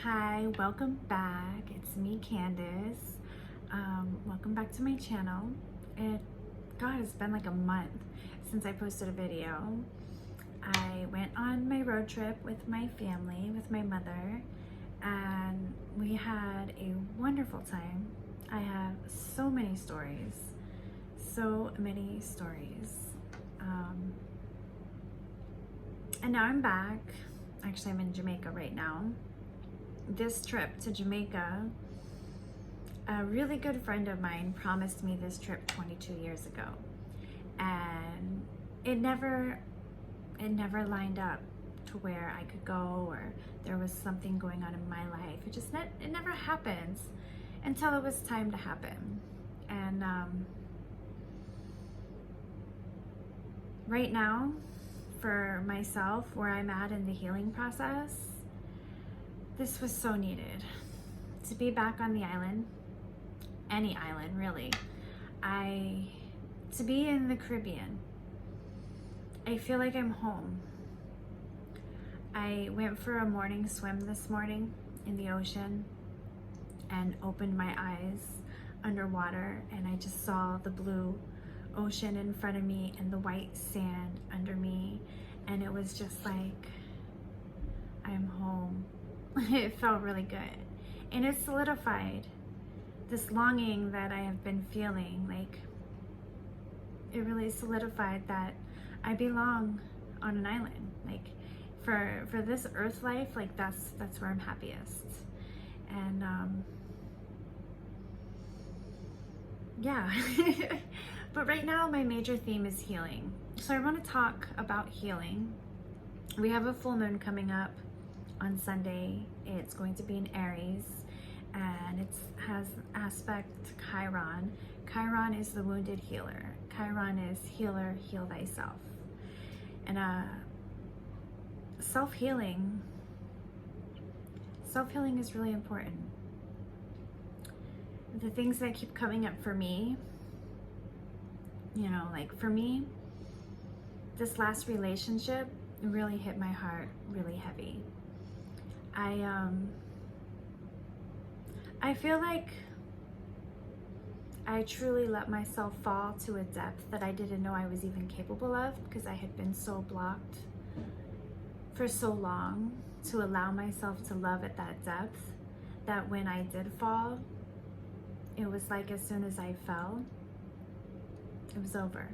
Hi, welcome back. It's me, Candace. Welcome back to my channel. God, it's been like a month since I posted a video. I went on my road trip with my family, with my mother, and we had a wonderful time. I have so many stories, so many stories. And now I'm back. Actually, I'm in Jamaica right now. This trip to Jamaica, a really good friend of mine promised me this trip 22 years ago, and it never lined up to where I could go, or there was something going on in my life. It never happens until it was time to happen. And right now, for myself, where I'm at in the healing process, this was so needed. To be back on the island, any island really. To be in the Caribbean, I feel like I'm home. I went for a morning swim this morning in the ocean and opened my eyes underwater, and I just saw the blue ocean in front of me and the white sand under me, and it was just like, I'm home. It felt really good, and it solidified this longing that I have been feeling. Like, it really solidified that I belong on an island. Like, for this earth life, like that's where I'm happiest. And yeah. But right now my major theme is healing. So I want to talk about healing. We have a full moon coming up on Sunday. It's going to be in Aries, and it has aspect to Chiron. Chiron is the wounded healer. Chiron is healer, heal thyself. And self-healing is really important. The things that keep coming up for me, like for me, this last relationship really hit my heart really heavy. I feel like I truly let myself fall to a depth that I didn't know I was even capable of, because I had been so blocked for so long to allow myself to love at that depth, that when I did fall, it was like as soon as I fell, it was over.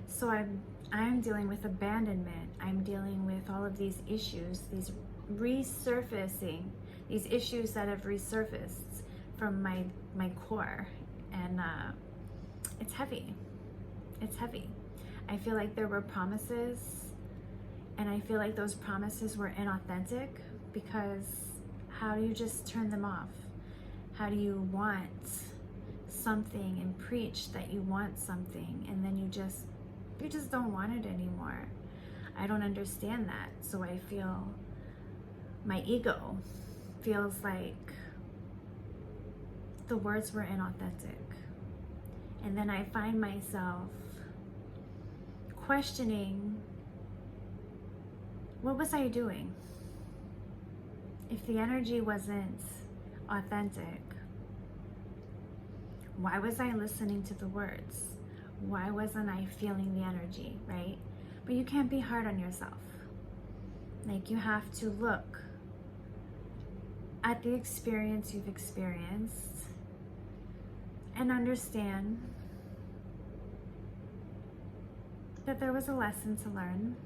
So I'm dealing with abandonment. I'm dealing with all of these issues, these resurfacing, these issues that have resurfaced from my core, and it's heavy. It's heavy. I feel like there were promises, and I feel like those promises were inauthentic, because how do you just turn them off? How do you want something and preach that you want something, and then you just don't want it anymore? I don't understand that. So I feel my ego feels like the words were inauthentic. And then I find myself questioning, what was I doing? If the energy wasn't authentic, why was I listening to the words? Why wasn't I feeling the energy, right? But you can't be hard on yourself. Like, you have to look at the experience you've experienced and understand that there was a lesson to learn.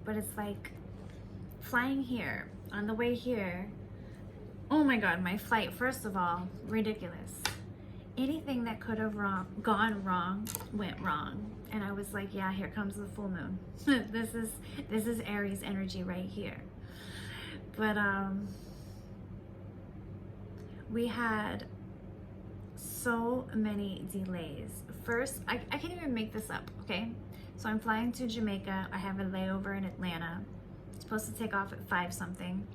But it's like flying here, on the way here, oh my God, my flight, first of all, ridiculous. Anything that could have gone wrong went wrong. And I was like, yeah, here comes the full moon. This is Aries energy right here. But we had so many delays. First, I can't even make this up, okay? So I'm flying to Jamaica. I have a layover in Atlanta. It's supposed to take off at 5 something.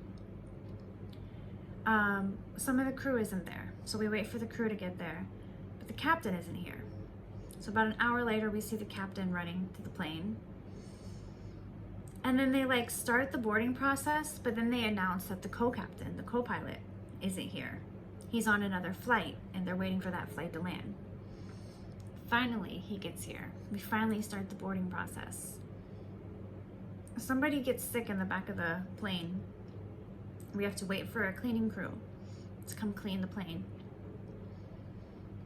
Some of the crew isn't there, so we wait for the crew to get there, but the captain isn't here. So about an hour later, we see the captain running to the plane, And then they like start the boarding process, but then they announce that the co-captain, the co-pilot, isn't here. He's on another flight and they're waiting for that flight to land. Finally, he gets here. We finally start the boarding process. Somebody gets sick in the back of the plane. We have to wait for a cleaning crew to come clean the plane.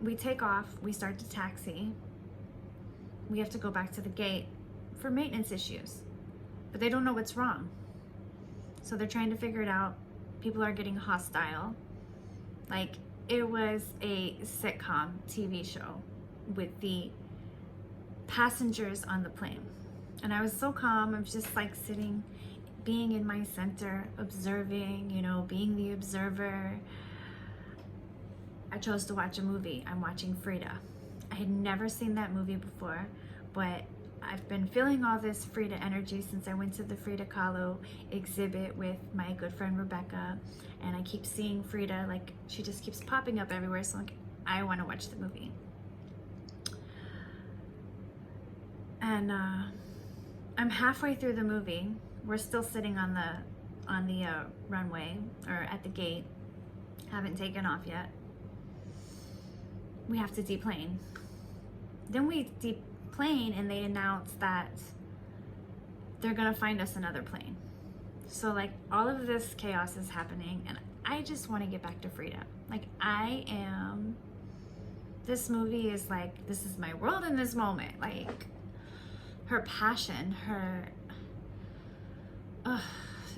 We take off, we start to taxi. We have to go back to the gate for maintenance issues, but they don't know what's wrong. So they're trying to figure it out. People are getting hostile. Like, it was a sitcom TV show with the passengers on the plane. And I was so calm. I was just like sitting, being in my center, observing, you know, being the observer. I chose to watch a movie. I'm watching Frida. I had never seen that movie before, but I've been feeling all this Frida energy since I went to the Frida Kahlo exhibit with my good friend Rebecca, and I keep seeing Frida, like she just keeps popping up everywhere, so like, I want to watch the movie. And I'm halfway through the movie. We're still sitting on the runway, or at the gate. Haven't taken off yet. We have to deplane. Then we deplane and they announce that they're gonna find us another plane. So like all of this chaos is happening and I just want to get back to Frida. Like this movie is like, this is my world in this moment. Like her passion,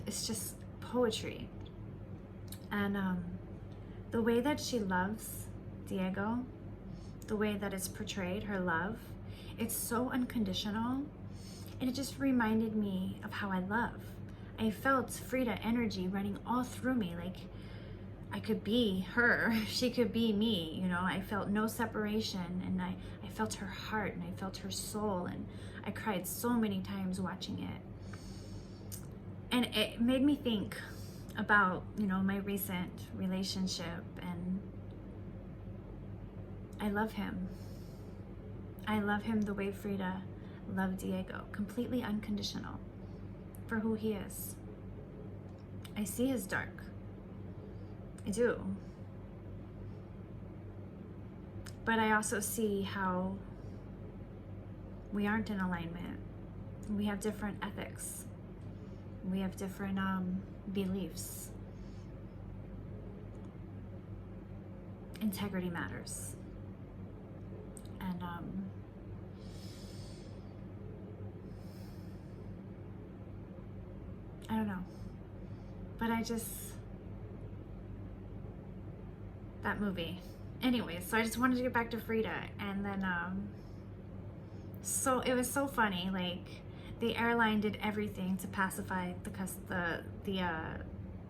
it's just poetry. And the way that she loves Diego, the way that it's portrayed, her love, it's so unconditional. And it just reminded me of how I love. I felt Frida energy running all through me. Like I could be her, she could be me, you know. I felt no separation, and I felt her heart and I felt her soul, and I cried so many times watching it. And it made me think about, you know, my recent relationship, and I love him. I love him the way Frida loved Diego, completely unconditional for who he is. I see his dark. I do. But I also see how we aren't in alignment. We have different ethics. We have different beliefs. Integrity matters. And I don't know. But that movie. Anyways, so I just wanted to get back to Frida, and then so it was so funny. Like the airline did everything to pacify the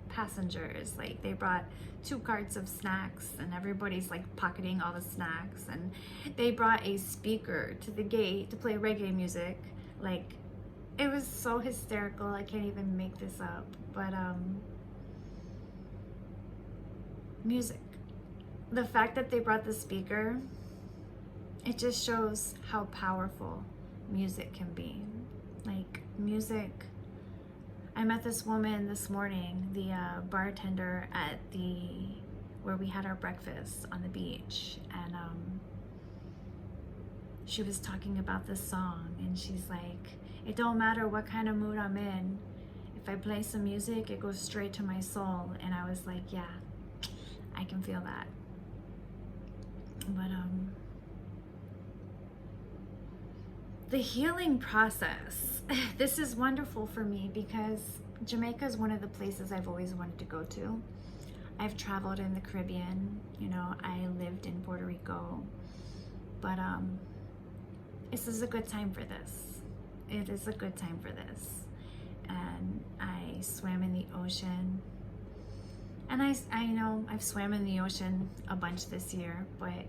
passengers. Like they brought 2 carts of snacks, and everybody's like pocketing all the snacks, and they brought a speaker to the gate to play reggae music. Like it was so hysterical. I can't even make this up. But music. The fact that they brought the speaker, it just shows how powerful music can be. Like music. I met this woman this morning, the bartender at where we had our breakfast on the beach, and she was talking about this song, and she's like, it don't matter what kind of mood I'm in, if I play some music, it goes straight to my soul. And I was like, yeah, I can feel that. But the healing process, this is wonderful for me because Jamaica is one of the places I've always wanted to go to. I've traveled in the Caribbean, you know, I lived in Puerto Rico, but this is a good time for this. It is a good time for this. And I swam in the ocean. And I know I've swam in the ocean a bunch this year, but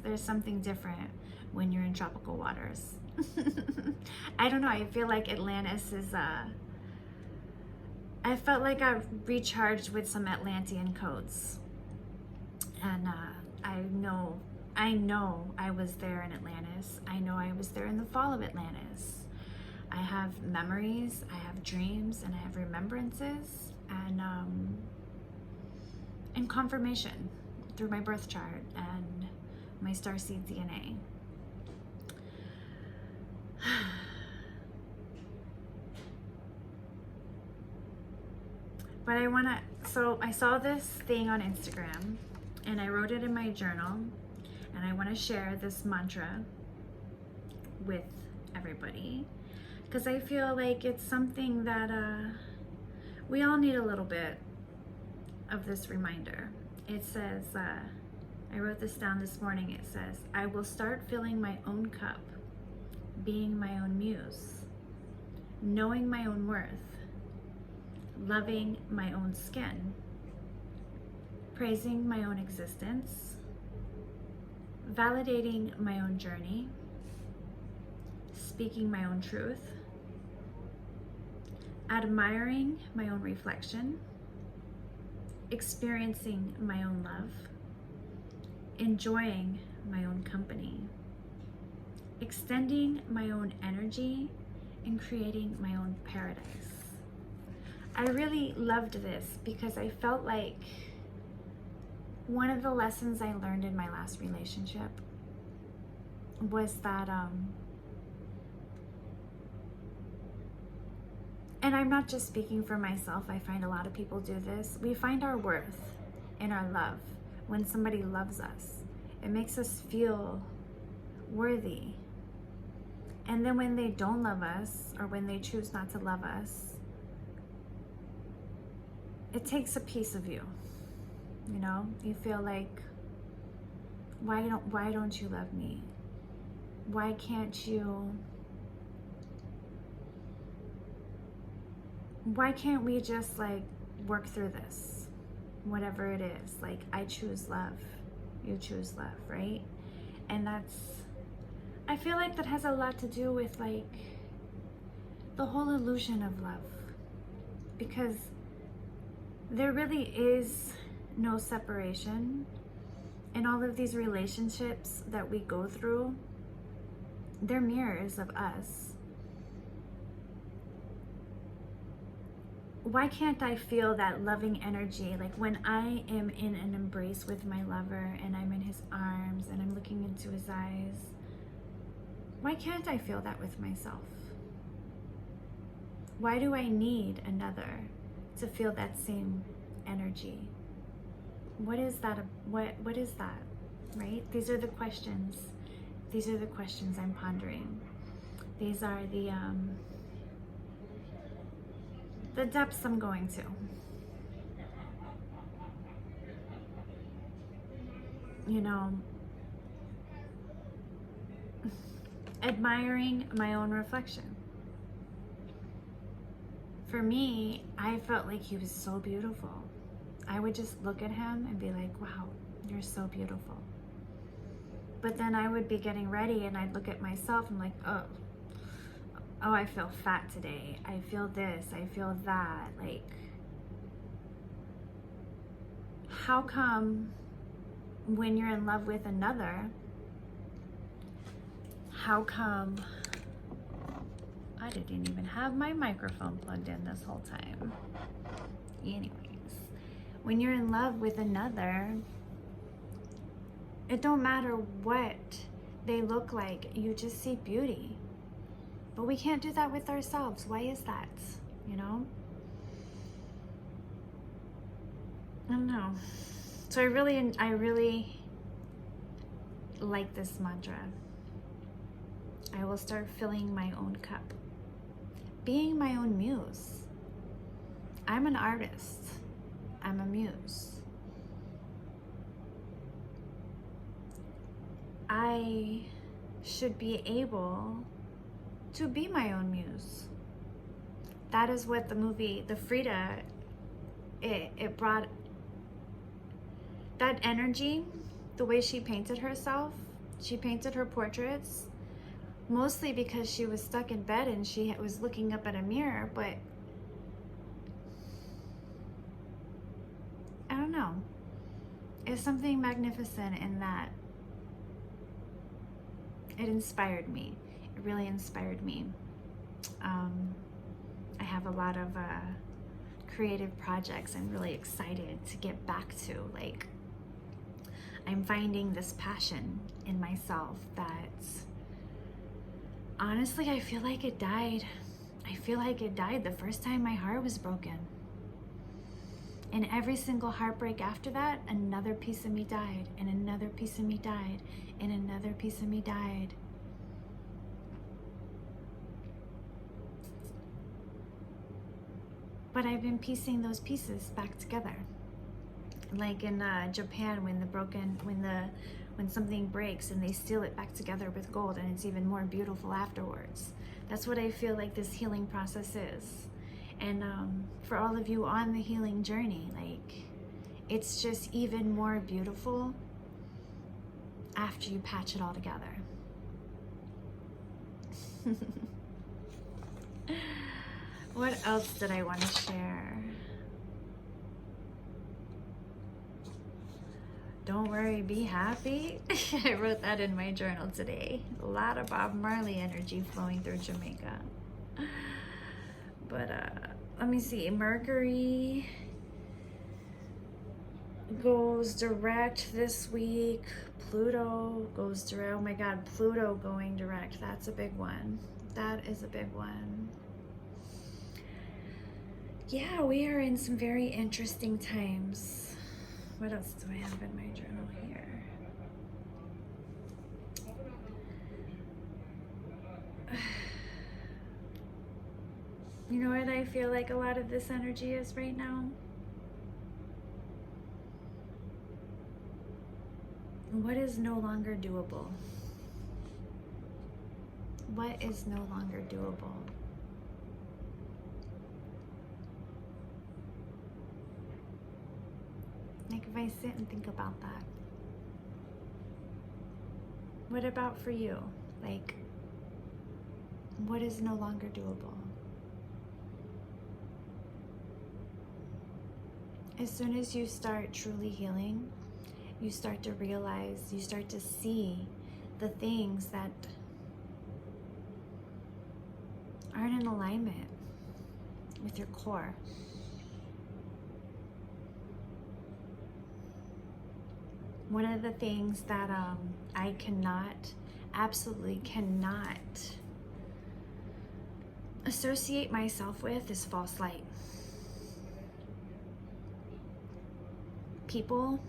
there's something different when you're in tropical waters. I don't know, I feel like Atlantis is I felt like I recharged with some Atlantean codes. And I know I was there in Atlantis. I know I was there in the fall of Atlantis. I have memories, I have dreams, and I have remembrances, and confirmation through my birth chart and my starseed DNA. But so I saw this thing on Instagram and I wrote it in my journal, and I want to share this mantra with everybody because I feel like it's something that we all need a little bit of this reminder. It says, I wrote this down this morning. It says, I will start filling my own cup, being my own muse, knowing my own worth, loving my own skin, praising my own existence, validating my own journey, speaking my own truth, admiring my own reflection, experiencing my own love, enjoying my own company, extending my own energy, and creating my own paradise. I really loved this because I felt like one of the lessons I learned in my last relationship was that, and I'm not just speaking for myself, I find a lot of people do this. We find our worth in our love when somebody loves us. It makes us feel worthy. And then when they don't love us, or when they choose not to love us, it takes a piece of you. You know, you feel like, why don't you love me? Why can't we just like work through this? Whatever it is, like I choose love, you choose love, right? And I feel like that has a lot to do with like the whole illusion of love, because there really is no separation in all of these relationships that we go through. They're mirrors of us. Why can't I feel that loving energy? Like when I am in an embrace with my lover and I'm in his arms and I'm looking into his eyes, why can't I feel that with myself? Why do I need another to feel that same energy? What is that? What is that? Right? These are the questions. These are the questions I'm pondering. These are the depths I'm going to. You know, admiring my own reflection. For me, I felt like he was so beautiful. I would just look at him and be like, wow, you're so beautiful. But then I would be getting ready and I'd look at myself and like, oh, I feel fat today. I feel this, I feel that. Like, how come when you're in love with another, how come I didn't even have my microphone plugged in this whole time? Anyways, when you're in love with another, it don't matter what they look like, you just see beauty. But we can't do that with ourselves. Why is that? You know? I don't know. So I really like this mantra. I will start filling my own cup, being my own muse. I'm an artist. I'm a muse. I should be able to be my own muse. That is what the movie, the Frida, it brought that energy, the way she painted herself. She painted her portraits mostly because she was stuck in bed and she was looking up at a mirror, but I don't know. There's something magnificent in that. It inspired me. It really inspired me. I have a lot of creative projects I'm really excited to get back to. Like, I'm finding this passion in myself that honestly, I feel like it died. I feel like it died the first time my heart was broken. And every single heartbreak after that, another piece of me died, and another piece of me died, and another piece of me died. But I've been piecing those pieces back together. Like in Japan, when something breaks and they seal it back together with gold, and it's even more beautiful afterwards. That's what I feel like this healing process is. And for all of you on the healing journey, like, it's just even more beautiful after you patch it all together. What else did I want to share? Don't worry, be happy. I wrote that in my journal today. A lot of Bob Marley energy flowing through Jamaica. But let me see. Mercury goes direct this week. Pluto goes direct. Oh my God, Pluto going direct. That's a big one. That is a big one. Yeah, we are in some very interesting times. What else do I have in my journal here? You know what I feel like a lot of this energy is right now? What is no longer doable? What is no longer doable? Like, if I sit and think about that, what about for you? Like, what is no longer doable? As soon as you start truly healing, you start to realize, you start to see the things that aren't in alignment with your core. One of the things that I absolutely cannot associate myself with is false light. People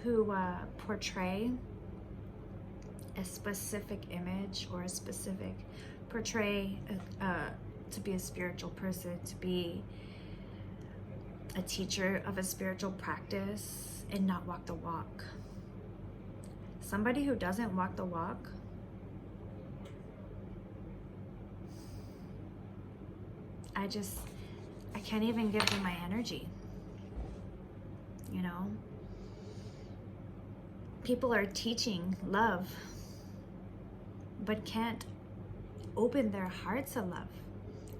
who portray a specific image or portray to be a spiritual person, to be a teacher of a spiritual practice, and not walk the walk. Somebody who doesn't walk the walk I can't even give them my energy. You know? People are teaching love, but can't open their hearts to love,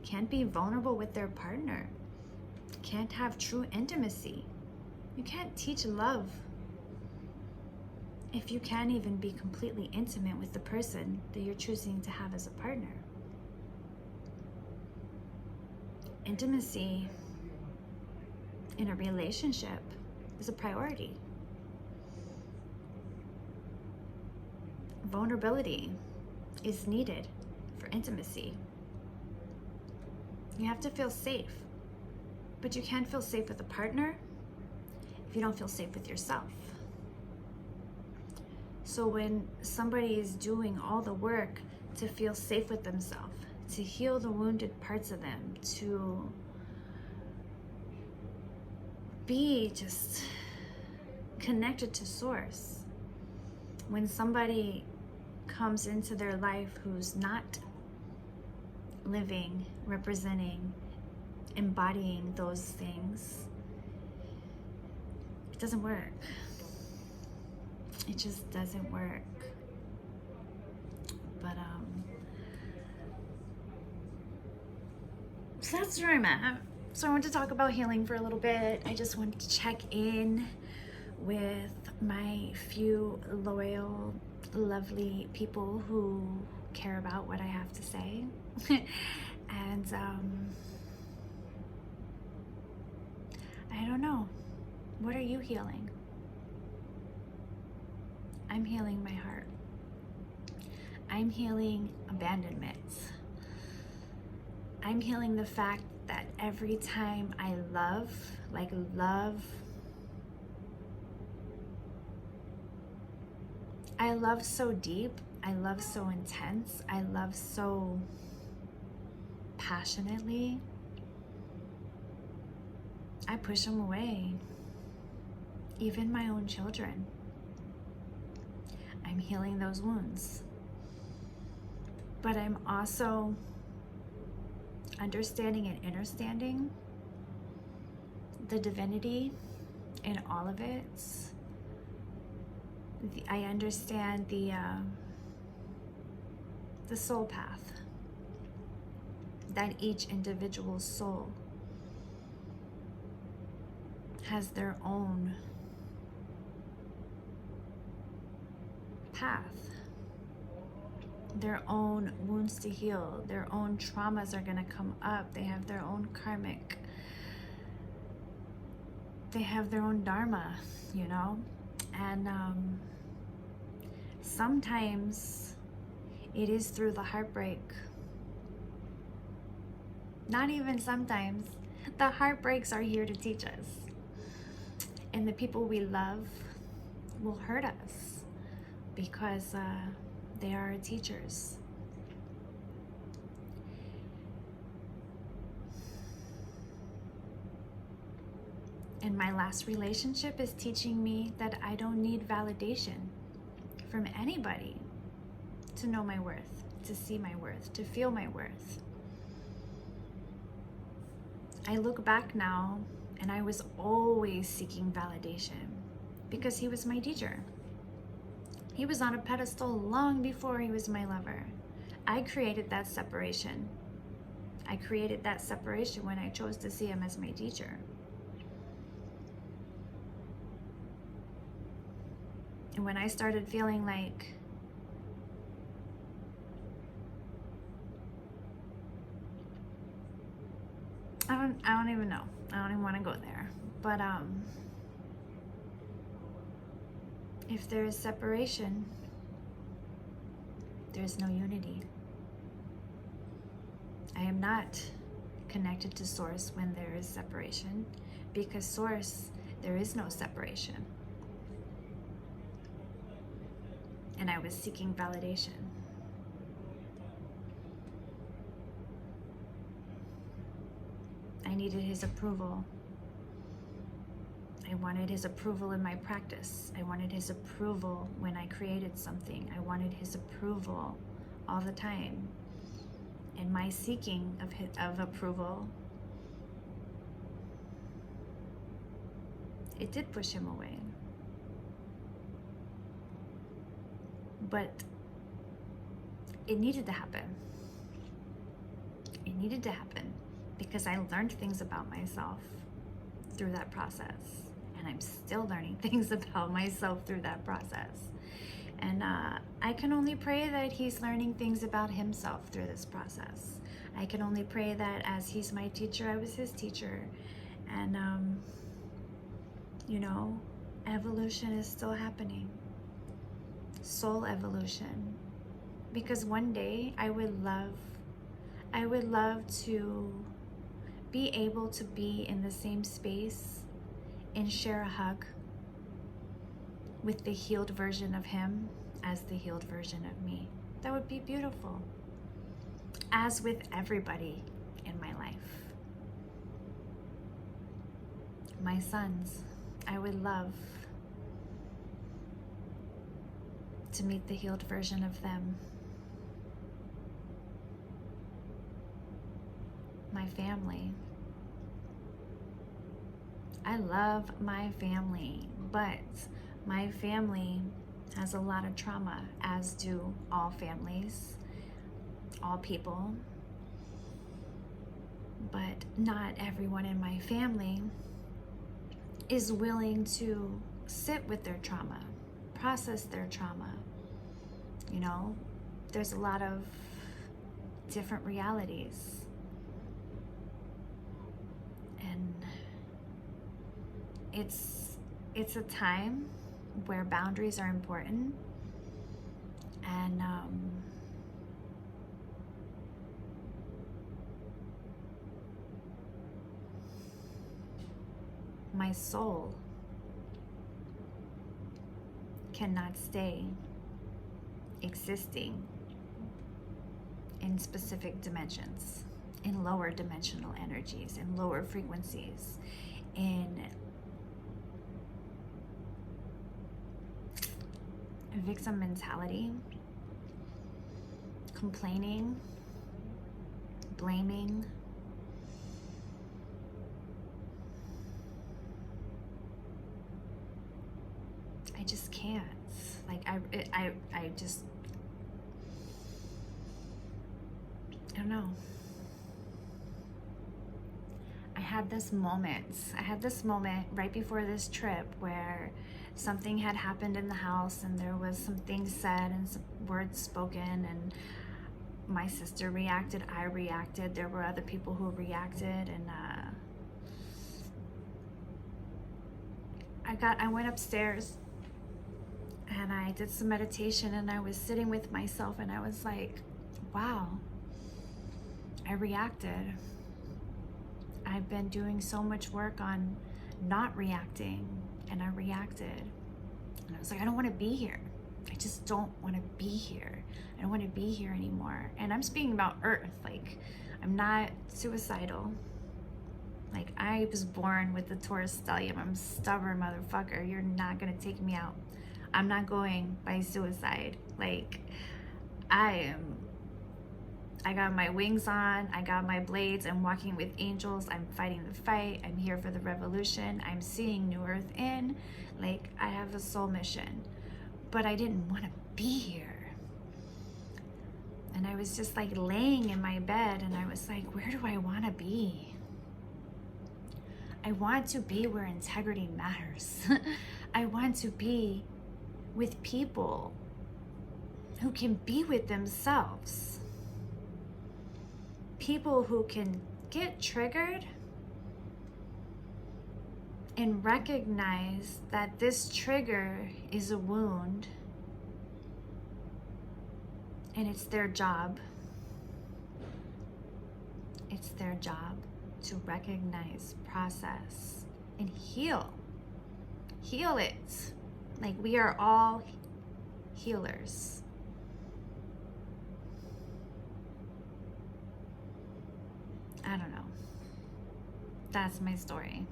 can't be vulnerable with their partner, can't have true intimacy. You can't teach love if you can't even be completely intimate with the person that you're choosing to have as a partner. Intimacy in a relationship is a priority. Vulnerability is needed for intimacy. You have to feel safe, but you can't feel safe with a partner if you don't feel safe with yourself. So when somebody is doing all the work to feel safe with themselves, to heal the wounded parts of them, to be just connected to source, when somebody comes into their life who's not living, representing, embodying those things, it doesn't work. It just doesn't work. But so that's where I'm at. So I want to talk about healing for a little bit. I just wanted to check in with my few loyal, lovely people who care about what I have to say. And I don't know. What are you healing? I'm healing my heart. I'm healing abandonment. I'm healing the fact that every time I love, I love so deep, I love so intense, I love so passionately, I push them away. Even my own children. I'm healing those wounds. But I'm also understanding and understanding the divinity in all of it. I understand the soul path that each individual soul has their own path, their own wounds to heal, their own traumas are going to come up. They have their own karmic, they have their own dharma, you know. And sometimes it is through the heartbreak. Not even sometimes. The heartbreaks are here to teach us. And the people we love will hurt us because they are our teachers. And my last relationship is teaching me that I don't need validation from anybody to know my worth, to see my worth, to feel my worth. I look back now and I was always seeking validation because he was my teacher. He was on a pedestal long before he was my lover. I created that separation. I created that separation when I chose to see him as my teacher. And when I started feeling like I don't even know. I don't even want to go there. But if there is separation, there's no unity. I am not connected to Source when there is separation, because Source, there is no separation. And I was seeking validation. I needed his approval. I wanted his approval in my practice. I wanted his approval when I created something. I wanted his approval all the time. And my seeking of approval, it did push him away. But it needed to happen. It needed to happen because I learned things about myself through that process. And I'm still learning things about myself through that process. And I can only pray that he's learning things about himself through this process. I can only pray that as he's my teacher, I was his teacher. And, you know, evolution is still happening. Soul evolution. Because one day I would love to be able to be in the same space and share a hug with the healed version of him as the healed version of me. That would be beautiful. As with everybody in my life. My sons, I would love to meet the healed version of them. My family. I love my family, but my family has a lot of trauma, as do all families, all people. But not everyone in my family is willing to sit with their trauma, process their trauma. You know, there's a lot of different realities. And it's a time where boundaries are important, and my soul cannot stay existing in specific dimensions, in lower dimensional energies, in lower frequencies, in victim mentality, complaining, blaming, I just can't. Like, I just, I don't know. I had this moment right before this trip where something had happened in the house, and there was some things said and some words spoken, and my sister reacted, I reacted, there were other people who reacted, and I went upstairs and I did some meditation, and I was sitting with myself, and I was like, wow, I reacted. I've been doing so much work on not reacting, and I reacted. And I was like, I don't want to be here. I just don't want to be here. I don't want to be here anymore. And I'm speaking about Earth. Like, I'm not suicidal. Like, I was born with the Taurus stellium. I'm a stubborn motherfucker. You're not going to take me out. I'm not going by suicide. Like, I got my wings on, I got my blades, I'm walking with angels, I'm fighting the fight, I'm here for the revolution, I'm seeing New Earth in. Like, I have a soul mission. But I didn't want to be here. And I was just like laying in my bed, and I was like, where do I want to be? I want to be where integrity matters. I want to be with people who can be with themselves. People who can get triggered and recognize that this trigger is a wound, and it's their job. It's their job to recognize, process, and heal. Heal it. Like, we are all healers. I don't know. That's my story.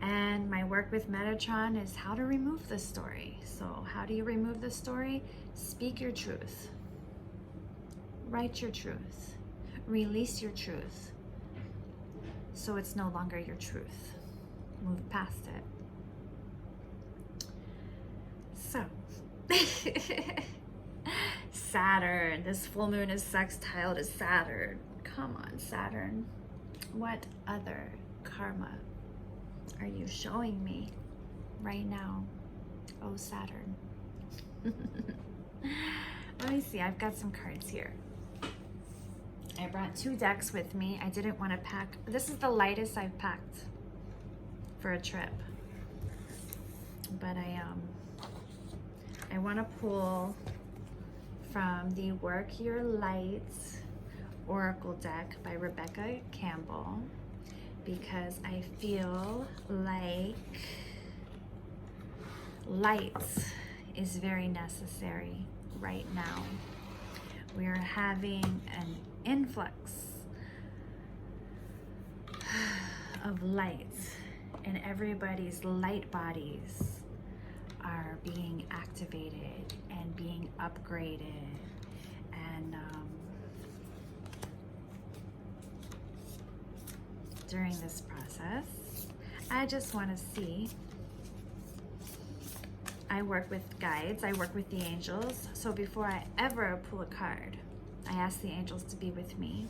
And my work with Metatron is how to remove the story. So how do you remove the story? Speak your truth. Write your truth. Release your truth. So it's no longer your truth. Move past it. So, Saturn. This full moon is sextile to Saturn. Come on, Saturn. What other karma are you showing me right now? Oh, Saturn. Let me see. I've got some cards here. I brought 2 decks with me. I didn't want to pack. This is the lightest I've packed for a trip. But I want to pull from the Work Your Light Oracle deck by Rebecca Campbell, because I feel like light is very necessary right now. We are having an influx of light, and everybody's light bodies are being activated and being upgraded, and during this process, I just want to see. I work with guides, I work with the angels, so before I ever pull a card, I ask the angels to be with me.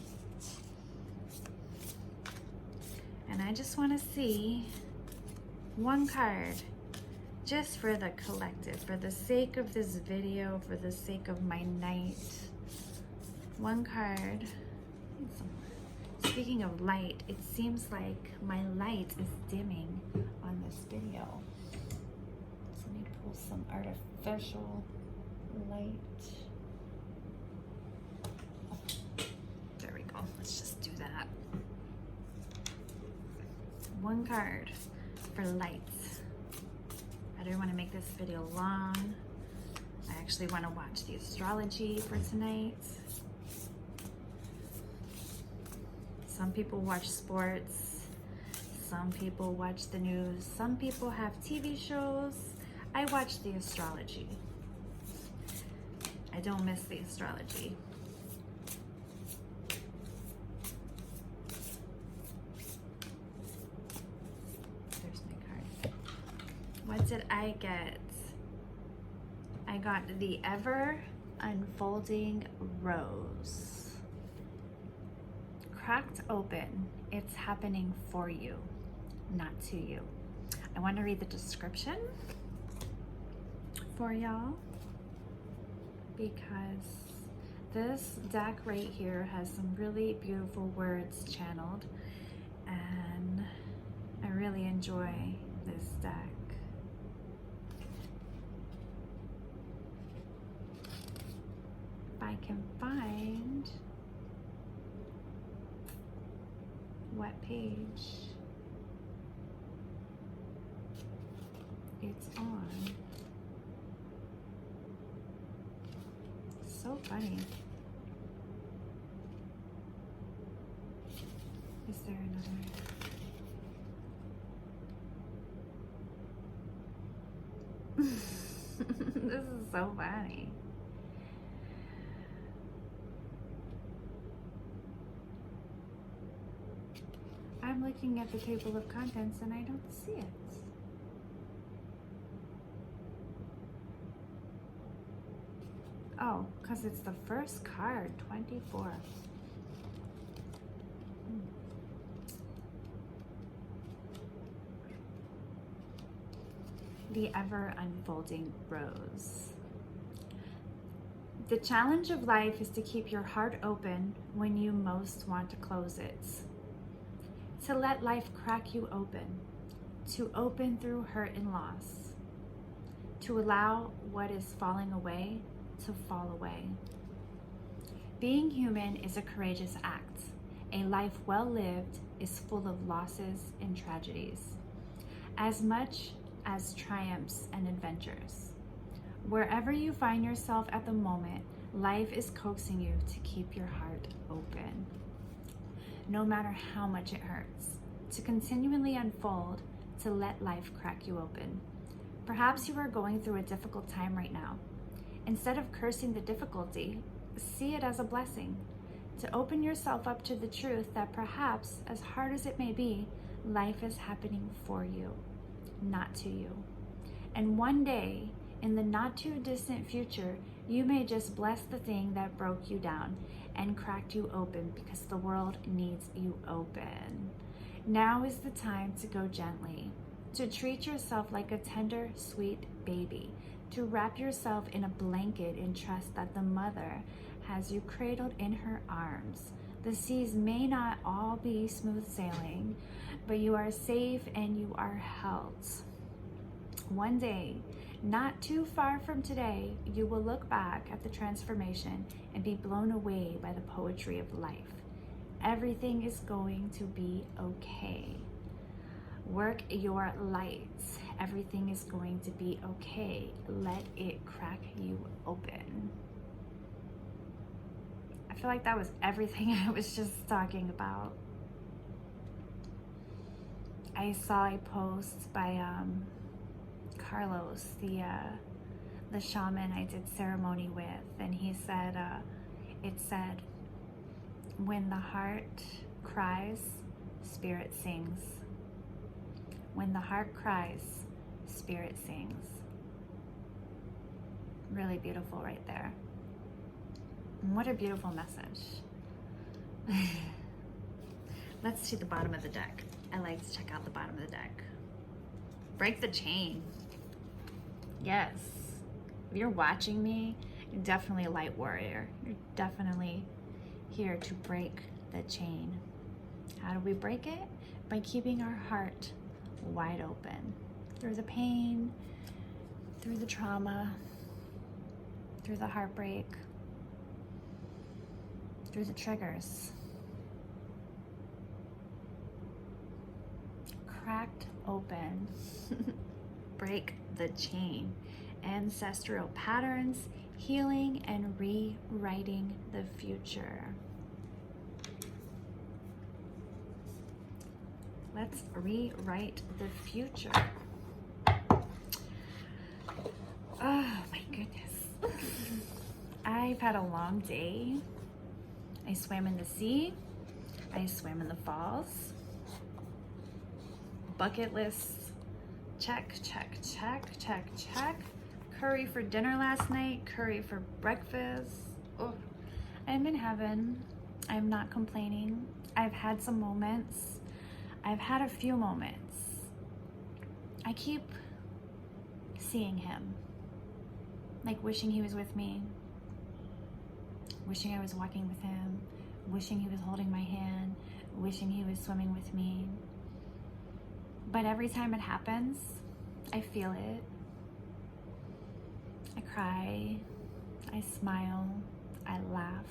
And I just want to see one card, just for the collective, for the sake of this video, for the sake of my night, One card. Speaking of light, it seems like my light is dimming on this video. So let me pull some artificial light. There we go. Let's just do that. One card for lights. I don't want to make this video long. I actually want to watch the astrology for tonight. Some people watch sports, some people watch the news, some people have TV shows. I watch the astrology. I don't miss the astrology. There's my card. What did I get? I got the ever unfolding rose. Cracked open, it's happening for you, not to you. I want to read the description for y'all because this deck right here has some really beautiful words channeled, and I really enjoy this deck. If I can find what page it's on. So funny. Is there another? This is so funny. I'm looking at the table of contents and I don't see it. Oh, because it's the first card, 24. The ever unfolding rose. The challenge of life is to keep your heart open when you most want to close it. To let life crack you open, to open through hurt and loss, to allow what is falling away to fall away. Being human is a courageous act. A life well lived is full of losses and tragedies, as much as triumphs and adventures. Wherever you find yourself at the moment, life is coaxing you to keep your heart open. No matter how much it hurts, to continually unfold, to let life crack you open. Perhaps you are going through a difficult time right now. Instead of cursing the difficulty, see it as a blessing. To open yourself up to the truth that perhaps, as hard as it may be, life is happening for you, not to you. And one day, in the not too distant future, you may just bless the thing that broke you down and cracked you open because the world needs you open. Now is the time to go gently, to treat yourself like a tender, sweet baby, to wrap yourself in a blanket and trust that the mother has you cradled in her arms. The seas may not all be smooth sailing, but you are safe and you are held. One day, not too far from today, you will look back at the transformation and be blown away by the poetry of life. Everything is going to be okay. Work your lights. Everything is going to be okay. Let it crack you open. I feel like that was everything I was just talking about. I saw a post by Carlos, the shaman I did ceremony with, and he said, it said, when the heart cries, spirit sings. When the heart cries, spirit sings. Really beautiful right there. And what a beautiful message. Let's see the bottom of the deck. I like to check out the bottom of the deck. Break the chain. Yes. If you're watching me, you're definitely a light warrior. You're definitely here to break the chain. How do we break it? By keeping our heart wide open through the pain, through the trauma, through the heartbreak, through the triggers. Cracked open. Break the chain. Ancestral patterns, healing and rewriting the future. Let's rewrite the future. Oh my goodness. I've had a long day. I swam in the sea. I swam in the falls. Bucket lists. Check, check, check, check, check. Curry for dinner last night. Curry for breakfast. Oh, I'm in heaven. I'm not complaining. I've had some moments. I've had a few moments. I keep seeing him. Like wishing he was with me. Wishing I was walking with him. Wishing he was holding my hand. Wishing he was swimming with me. But every time it happens, I feel it. I cry. I smile. I laugh.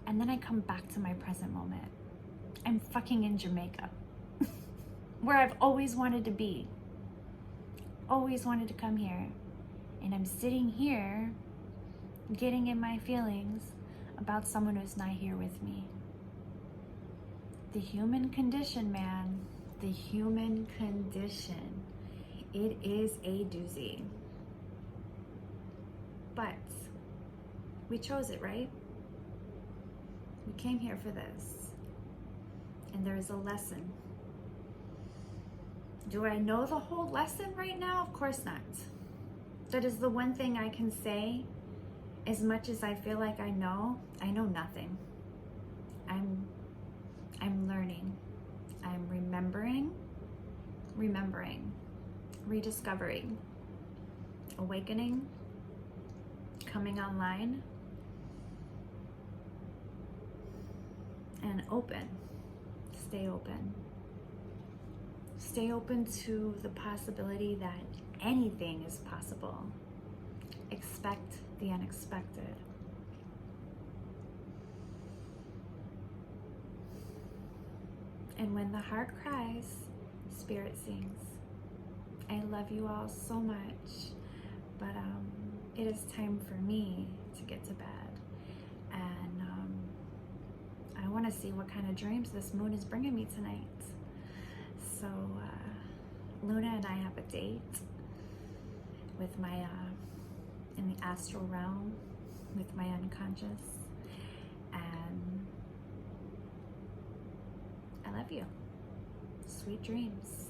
And then I come back to my present moment. I'm fucking in Jamaica. Where I've always wanted to be. Always wanted to come here. And I'm sitting here getting in my feelings about someone who's not here with me. The human condition, man. The human condition. It is a doozy. But we chose it, right? We came here for this. And there is a lesson. Do I know the whole lesson right now? Of course not. That is the one thing I can say. As much as I feel like I know nothing. I'm learning. I'm remembering, rediscovering, awakening, coming online, and open. Stay open. Stay open to the possibility that anything is possible. Expect the unexpected. And when the heart cries, spirit sings. I love you all so much, but it is time for me to get to bed. And I want to see what kind of dreams this moon is bringing me tonight. So Luna and I have a date with my in the astral realm with my unconscious, and I love you. Sweet dreams.